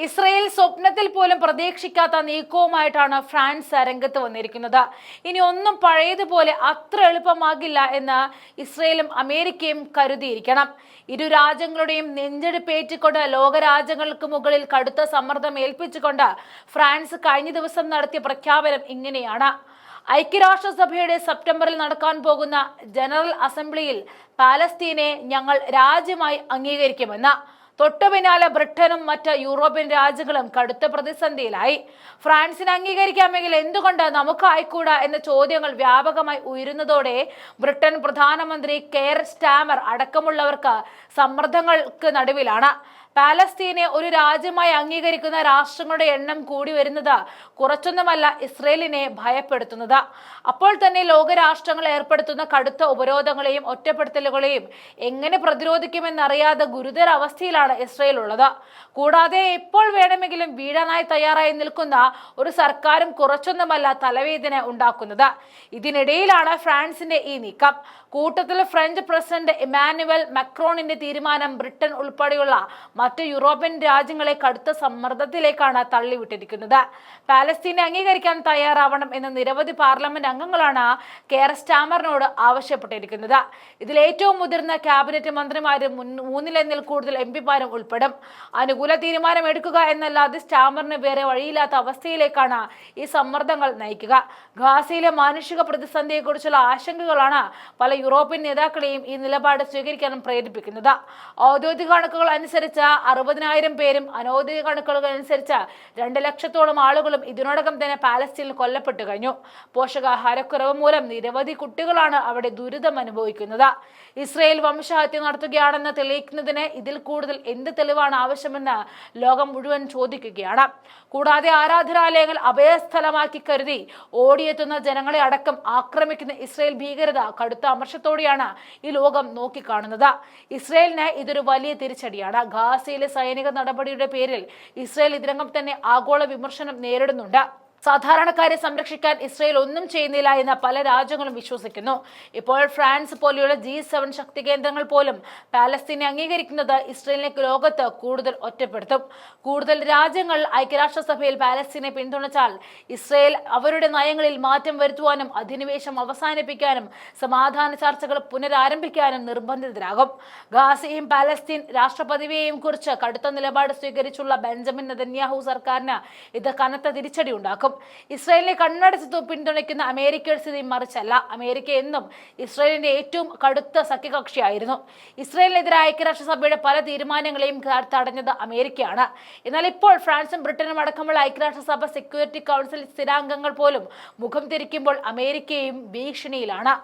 Israel സ്വപ്നത്തിൽ പോലും പ്രതീക്ഷിക്കാത്ത നീക്കവുമായിട്ടാണ് ഫ്രാൻസ് രംഗത്ത് വന്നിരിക്കുന്നത്. ഇനി ഒന്നും പഴയതുപോലെ അത്ര എളുപ്പമാകില്ല എന്ന് ഇസ്രയേലും അമേരിക്കയും കരുതിയിരിക്കണം. ഇരു രാജ്യങ്ങളുടെയും നെഞ്ചെടുപ്പേറ്റിക്കൊണ്ട് ലോകരാജ്യങ്ങൾക്ക് മുകളിൽ കടുത്ത സമ്മർദ്ദം ഏൽപ്പിച്ചുകൊണ്ട് ഫ്രാൻസ് കഴിഞ്ഞ ദിവസം നടത്തിയ പ്രഖ്യാപനം ഇങ്ങനെയാണ്. ഐക്യരാഷ്ട്രസഭയുടെ സെപ്റ്റംബറിൽ നടക്കാൻ പോകുന്ന ജനറൽ അസംബ്ലിയിൽ പാലസ്തീനെ ഞങ്ങൾ രാജ്യമായി അംഗീകരിക്കുമെന്ന്. തൊട്ടു പിന്നാലെ ബ്രിട്ടനും മറ്റ് യൂറോപ്യൻ രാജ്യങ്ങളും കടുത്ത പ്രതിസന്ധിയിലായി. ഫ്രാൻസിനെ അംഗീകരിക്കാമെങ്കിൽ എന്തുകൊണ്ട് നമുക്ക് ആയിക്കൂടാ എന്ന ചോദ്യങ്ങൾ വ്യാപകമായി ഉയരുന്നതോടെ ബ്രിട്ടൻ പ്രധാനമന്ത്രി കെയർ സ്റ്റാമർ അടക്കമുള്ളവർക്ക് സമ്മർദ്ദങ്ങൾക്ക് നടുവിലാണ്. പാലസ്തീനെ ഒരു രാജ്യമായി അംഗീകരിക്കുന്ന രാഷ്ട്രങ്ങളുടെ എണ്ണം കൂടി വരുന്നത് കുറച്ചൊന്നുമല്ല ഇസ്രയേലിനെ ഭയപ്പെടുത്തുന്നത്. അപ്പോൾ തന്നെ ലോകരാഷ്ട്രങ്ങൾ ഏർപ്പെടുത്തുന്ന കടുത്ത ഉപരോധങ്ങളെയും ഒറ്റപ്പെടുത്തലുകളെയും എങ്ങനെ പ്രതിരോധിക്കുമെന്നറിയാതെ ഗുരുതര അവസ്ഥയിലാണ് ഇസ്രയേൽ ഉള്ളത്. കൂടാതെ എപ്പോൾ വേണമെങ്കിലും വീഴാനായി തയ്യാറായി നിൽക്കുന്ന ഒരു സർക്കാരും കുറച്ചൊന്നുമല്ല തലവേദന ഉണ്ടാക്കുന്നത്. ഇതിനിടയിലാണ് ഫ്രാൻസിന്റെ ഈ നീക്കം. കൂട്ടത്തിൽ ഫ്രഞ്ച് പ്രസിഡന്റ് ഇമാനുവൽ മക്രോണിന്റെ തീരുമാനം ബ്രിട്ടൻ ഉൾപ്പെടെയുള്ള മറ്റ് യൂറോപ്യൻ രാജ്യങ്ങളെ കടുത്ത സമ്മർദ്ദത്തിലേക്കാണ് തള്ളിവിട്ടിരിക്കുന്നത്. പാലസ്തീനെ അംഗീകരിക്കാൻ തയ്യാറാവണം എന്ന് നിരവധി പാർലമെന്റ് അംഗങ്ങളാണ് കെയർ സ്റ്റാമറിനോട് ആവശ്യപ്പെട്ടിരിക്കുന്നത്. ഇതിൽ ഏറ്റവും മുതിർന്ന ക്യാബിനറ്റ് മന്ത്രിമാരും മൂന്നിലെന്നിൽ കൂടുതൽ എംപിമാരും ഉൾപ്പെടും. അനുകൂല തീരുമാനം എടുക്കുക എന്നല്ലാതെ സ്റ്റാമറിന് വേറെ വഴിയില്ലാത്ത അവസ്ഥയിലേക്കാണ് ഈ സമ്മർദ്ദങ്ങൾ നയിക്കുക. ഗാസയിലെ മാനുഷിക പ്രതിസന്ധിയെക്കുറിച്ചുള്ള ആശങ്കകളാണ് പല യൂറോപ്യൻ നേതാക്കളെയും ഈ നിലപാട് സ്വീകരിക്കാനും പ്രേരിപ്പിക്കുന്നത്. ഔദ്യോഗിക കണക്കുകൾ അനുസരിച്ച് 60,000 പേരും അനൗദ്യോഗിക കണക്കുകൾ അനുസരിച്ച് 2 ലക്ഷത്തോളം ആളുകളും ഇതിനോടകം തന്നെ പാലസ്തീനിൽ കൊല്ലപ്പെട്ടു കഴിഞ്ഞു. പോഷകാഹാരക്കുറവ് മൂലം നിരവധി കുട്ടികളാണ് അവിടെ ദുരിതം അനുഭവിക്കുന്നത്. ഇസ്രയേൽ വംശഹത്യ നടത്തുകയാണെന്ന് തെളിയിക്കുന്നതിന് ഇതിൽ കൂടുതൽ എന്ത് തെളിവാണ് ആവശ്യമെന്ന് ലോകം മുഴുവൻ ചോദിക്കുകയാണ്. കൂടാതെ ആരാധനാലയങ്ങൾ അഭയസ്ഥലമാക്കി കരുതി ഓടിയെത്തുന്ന ജനങ്ങളെ അടക്കം ആക്രമിക്കുന്ന ഇസ്രയേൽ ഭീകരത കടുത്ത അമർഷത്തോടെയാണ് ഈ ലോകം നോക്കിക്കാണുന്നത്. ഇസ്രയേലിന് ഇതൊരു വലിയ തിരിച്ചടിയാണ്. ഗാസയിലെ സൈനിക നടപടിയുടെ പേരിൽ ഇസ്രയേൽ ഇതിനകം തന്നെ ആഗോള വിമർശനം നേരിടുന്നുണ്ട്. സാധാരണക്കാരെ സംരക്ഷിക്കാൻ ഇസ്രയേൽ ഒന്നും ചെയ്യുന്നില്ല എന്ന് പല രാജ്യങ്ങളും വിശ്വസിക്കുന്നു. ഇപ്പോൾ ഫ്രാൻസ് പോലെയുള്ള G7 ശക്തി കേന്ദ്രങ്ങൾ പോലും പാലസ്തീനെ അംഗീകരിക്കുന്നത് ഇസ്രയേലിനെ ലോകത്ത് കൂടുതൽ ഒറ്റപ്പെടുത്തും. കൂടുതൽ രാജ്യങ്ങൾ ഐക്യരാഷ്ട്രസഭയിൽ പാലസ്തീനെ പിന്തുണച്ചാൽ ഇസ്രയേൽ അവരുടെ നയങ്ങളിൽ മാറ്റം വരുത്തുവാനും അധിനിവേശം അവസാനിപ്പിക്കാനും സമാധാന ചർച്ചകൾ പുനരാരംഭിക്കാനും നിർബന്ധിതരാകും. ഗാസയും പാലസ്തീൻ രാഷ്ട്രപതിയെയും കുറിച്ച് കടുത്ത നിലപാട് സ്വീകരിച്ചുള്ള ബെഞ്ചമിൻ നെതന്യാഹു സർക്കാരിന് ഇത് കനത്ത തിരിച്ചടി ഉണ്ടാക്കും. ഇസ്രയേലിനെ കണ്ണടച്ച് പിന്തുണയ്ക്കുന്ന അമേരിക്കയുടെ സ്ഥിതി മറിച്ചല്ല. അമേരിക്ക എന്നും ഇസ്രയേലിന്റെ ഏറ്റവും കടുത്ത സഖ്യകക്ഷിയായിരുന്നു. ഇസ്രയേലിനെതിരെ ഐക്യരാഷ്ട്രസഭയുടെ പല തീരുമാനങ്ങളെയും തടഞ്ഞത് അമേരിക്കയാണ്. എന്നാൽ ഇപ്പോൾ ഫ്രാൻസും ബ്രിട്ടനും അടക്കമുള്ള ഐക്യരാഷ്ട്രസഭ സെക്യൂരിറ്റി കൗൺസിൽ സ്ഥിരാംഗങ്ങൾ പോലും മുഖം തിരിക്കുമ്പോൾ അമേരിക്കയും ഭീഷണിയിലാണ്.